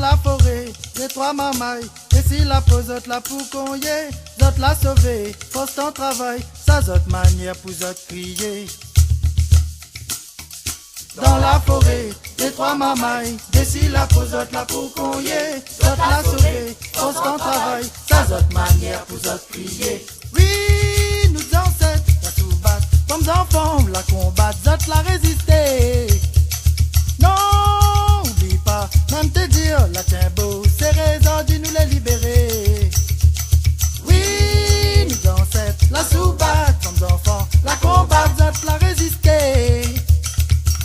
la forêt, les trois mamailles, et si la pose la pour qu'on y est, zot la sauver, force ton travail, ça zot manière pour zot crier. Dans la forêt, les trois mamailles, et si la pose la pour qu'on y est, zot la sauver, force ton travail, ça zot manière pour zot crier. Oui, nous ancêtres, la sous-batte, comme enfants, la combattre, zot la résister. Non, oublie pas, même te dire, la tiens beau, c'est raison de nous les libérer. Oui, nous ancêtres, la sous-batte, comme enfants, la combattre, zot la résister.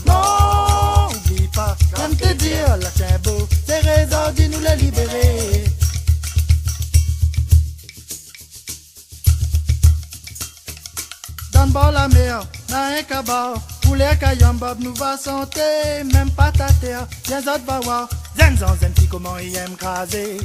Non, oublie pas, même te dire, la tiens beau, c'est raison de nous les libérer. Dans le bord la mer, dans un cabas, pour les caillons bob nous va santé, même pas ta terre, les autres va voir, zen zan zen petit comment il aime craser.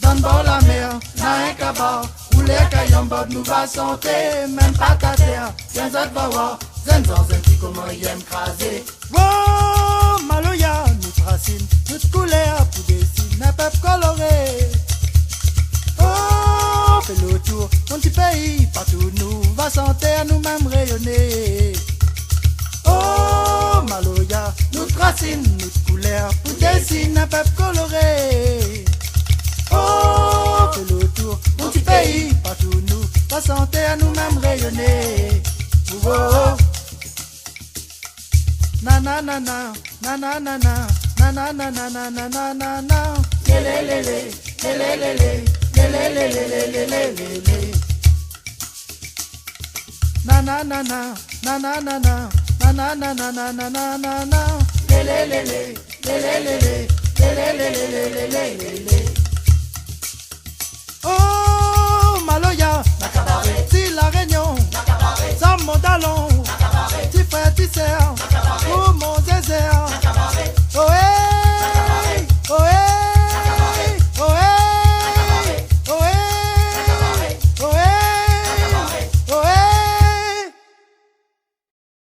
Dans le bord la mer, dans un cabas, pour les caillons bob nous va santé, même pas ta terre, les autres va voir, zen zan zen petit comment il aime craser. Wow, maloya, nous tracine, toute couleur pour dessiner un peuple coloré. Oh, fais le tour, mon petit pays, partout nous va sentir nous-mêmes rayonner. Oh, maloya, notre racine, notre couleur, pour dessiner un peuple coloré. Oh, fais le tour, mon petit pays, partout nous va sentir nous-mêmes rayonner. Oh, oh. Na na na na, na na na na, na na na na na na na na na, le le le le, le le le. Na na na na, na na na na, na na na na na na na na na, le le le le, le le le le, le le le le le le le. Oh, maloya, na cabaret.